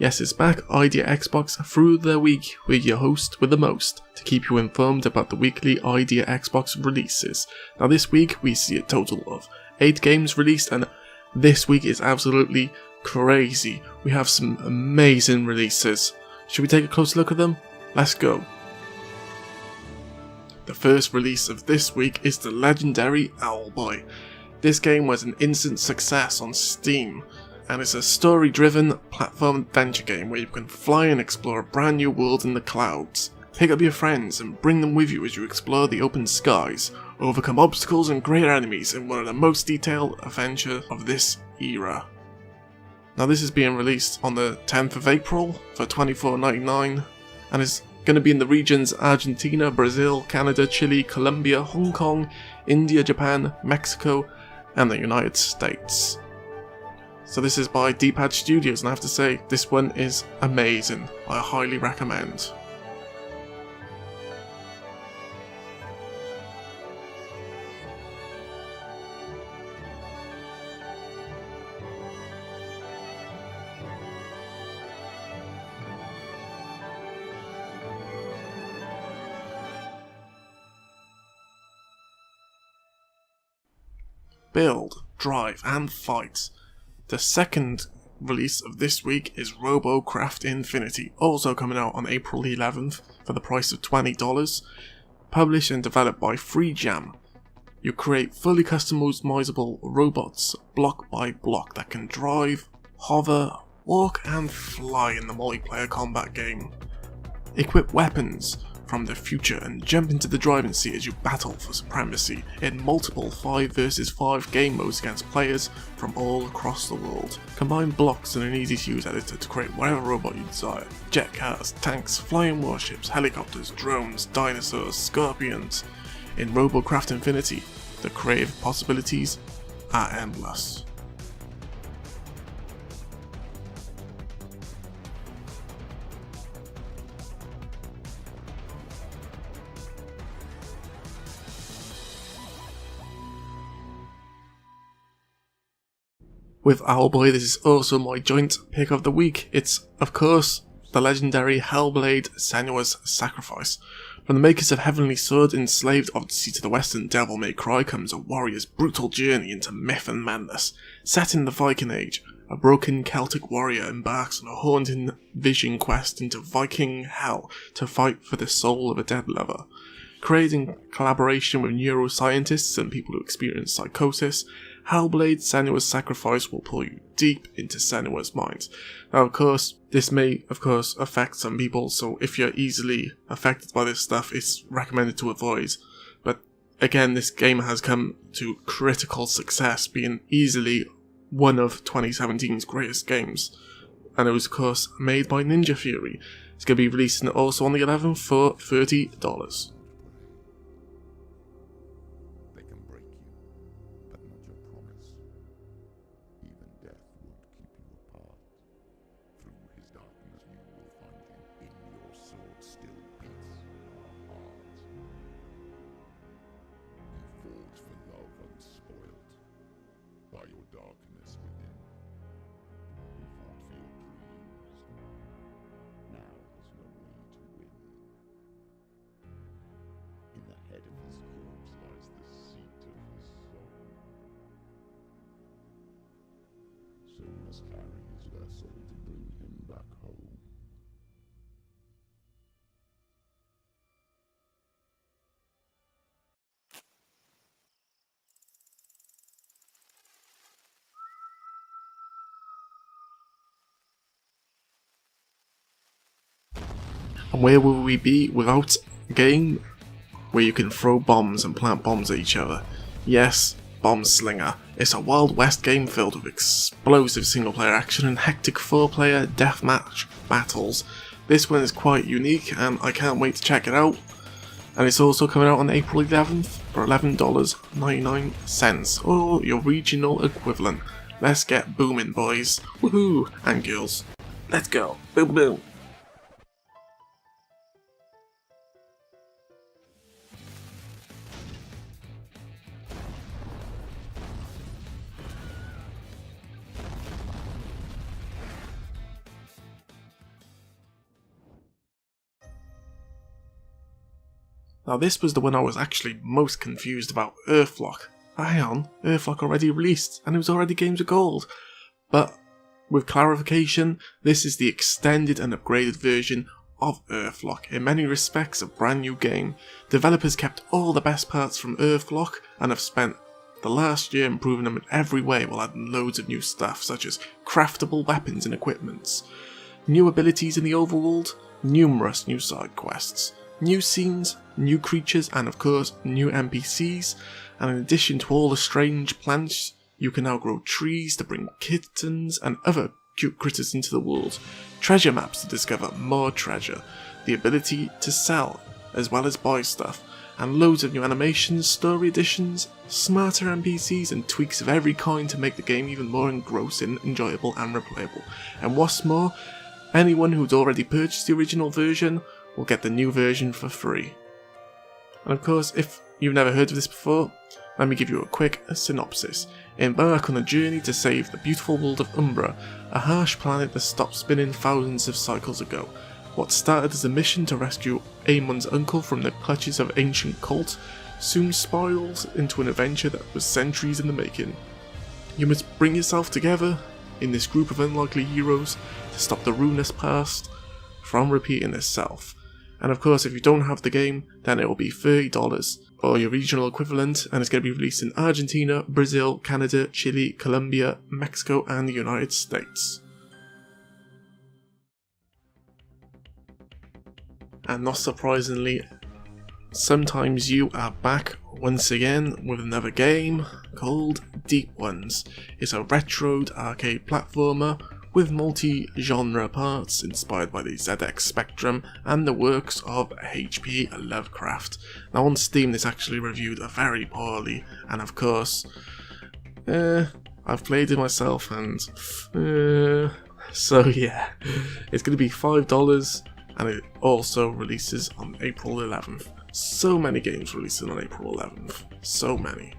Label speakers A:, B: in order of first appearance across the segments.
A: Yes, it's back, Idea Xbox through the week with your host with the most, to keep you informed about the weekly Idea Xbox releases. Now this week we see a total of 8 games released, and this week is absolutely crazy. We have some amazing releases. Should we take a closer look at them? Let's go. The first release of this week is the legendary Owlboy. This game was an instant success on Steam, and it's a story-driven platform adventure game where you can fly and explore a brand new world in the clouds. Pick up your friends and bring them with you as you explore the open skies, overcome obstacles and great enemies in one of the most detailed adventures of this era. Now this is being released on the 10th of April for $24.99, and is going to be in the regions Argentina, Brazil, Canada, Chile, Colombia, Hong Kong, India, Japan, Mexico, and the United States. So this is by D-Pad Studios, and I have to say, this one is amazing. I highly recommend. Build, drive, and fight. The second release of this week is Robocraft Infinity, also coming out on April 11th for the price of $20. Published and developed by FreeJam. You create fully customizable robots block by block that can drive, hover, walk, and fly in the multiplayer combat game. Equip weapons from the future and jump into the driving seat as you battle for supremacy in multiple 5 vs 5 game modes against players from all across the world. Combine blocks in an easy to use editor to create whatever robot you desire. Jet cars, tanks, flying warships, helicopters, drones, dinosaurs, scorpions. In Robocraft Infinity, the creative possibilities are endless. With Owlboy, this is also my joint pick of the week. It's, of course, the legendary Hellblade Senua's Sacrifice. From the makers of Heavenly Sword, enslaved Odyssey to the Western Devil May Cry comes a warrior's brutal journey into myth and madness. Set in the Viking Age, a broken Celtic warrior embarks on a haunting vision quest into Viking hell to fight for the soul of a dead lover. Created in collaboration with neuroscientists and people who experience psychosis, Hellblade Senua's Sacrifice will pull you deep into Senua's mind. Now, of course, this may, affect some people, so if you're easily affected by this stuff, it's recommended to avoid. But again, this game has come to critical success, being easily one of 2017's greatest games. And it was, of course, made by Ninja Fury. It's going to be released also on the 11th for $30.
B: Carry his vessel to bring him back home.
A: And where will we be without a game where you can throw bombs and plant bombs at each other? Yes, Bombslinger. It's a Wild West game filled with explosive single-player action and hectic 4-player deathmatch battles. This one is quite unique and I can't wait to check it out. And it's also coming out on April 11th for $11.99, or your regional equivalent. Let's get booming, boys. Woohoo! And girls. Let's go. Boom boom. Now this was the one I was actually most confused about, Earthlock. Hang on, Earthlock already released, and it was already Games of Gold. But with clarification, this is the extended and upgraded version of Earthlock. In many respects, a brand new game. Developers kept all the best parts from Earthlock and have spent the last year improving them in every way while adding loads of new stuff, such as craftable weapons and equipments, new abilities in the overworld, numerous new side quests, new scenes, new creatures, and of course new NPCs. And in addition to all the strange plants, you can now grow trees to bring kittens and other cute critters into the world, treasure maps to discover more treasure, the ability to sell as well as buy stuff, and loads of new animations, story additions, smarter NPCs, and tweaks of every kind to make the game even more engrossing, enjoyable, and replayable. And what's more, anyone who's already purchased the original version will get the new version for free. And of course, if you've never heard of this before, let me give you a quick synopsis. Embark on a journey to save the beautiful world of Umbra, a harsh planet that stopped spinning thousands of cycles ago. What started as a mission to rescue Amon's uncle from the clutches of ancient cult soon spirals into an adventure that was centuries in the making. You must bring yourself together in this group of unlikely heroes to stop the ruinous past from repeating itself. And of course, if you don't have the game, then it will be $30 or your regional equivalent, and it's going to be released in Argentina, Brazil, Canada, Chile, Colombia, Mexico, and the United States. And not surprisingly, sometimes you are back once again with another game called Deep Ones. It's a retroed arcade platformer with multi-genre parts inspired by the ZX Spectrum and the works of H.P. Lovecraft. Now on Steam this actually reviewed very poorly, and of course, I've played it myself and so yeah, it's going to be $5 and it also releases on April 11th. So many games releasing on April 11th, so many.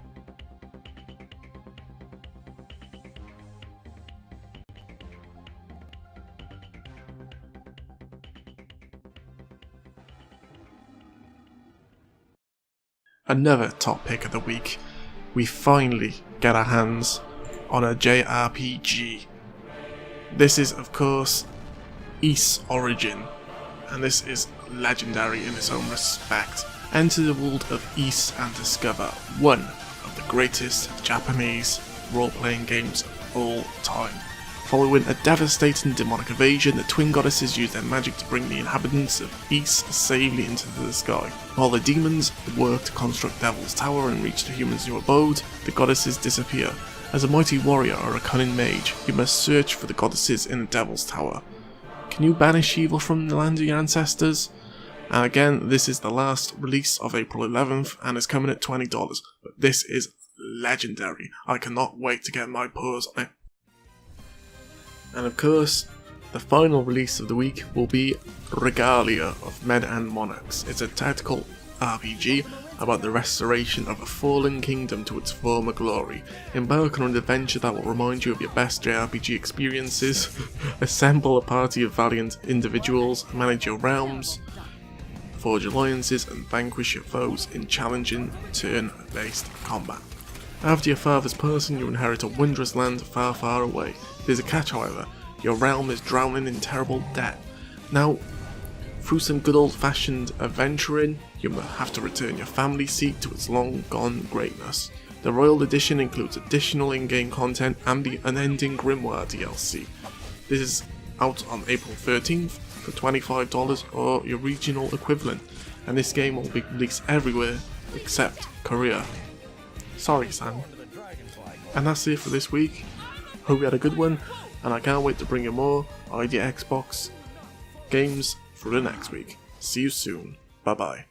A: Another top pick of the week, we finally get our hands on a JRPG. This is of course Ise Origin, and this is legendary in its own respect. Enter the world of Ise and discover one of the greatest Japanese role-playing games of all time. Following a devastating demonic invasion, the twin goddesses use their magic to bring the inhabitants of Ise safely into the sky. While the demons work to construct Devil's Tower and reach the humans' new abode, the goddesses disappear. As a mighty warrior or a cunning mage, you must search for the goddesses in the Devil's Tower. Can you banish evil from the land of your ancestors? And again, this is the last release of April 11th and is coming at $20, but this is legendary. I cannot wait to get my paws on it. And of course, the final release of the week will be Regalia of Men and Monarchs. It's a tactical RPG about the restoration of a fallen kingdom to its former glory. Embark on an adventure that will remind you of your best JRPG experiences, assemble a party of valiant individuals, manage your realms, forge alliances, and vanquish your foes in challenging turn-based combat. After your father's passing, you inherit a wondrous land far, far away. There's a catch, however. Your realm is drowning in terrible debt. Now, through some good old-fashioned adventuring, you will have to return your family seat to its long-gone greatness. The Royal Edition includes additional in-game content and the unending Grimoire DLC. This is out on April 13th for $25 or your regional equivalent, and this game will be released everywhere except Korea. Sorry, Sam. And that's it for this week. Hope you had a good one, and I can't wait to bring you more Idea Xbox games for the next week. See you soon. Bye bye.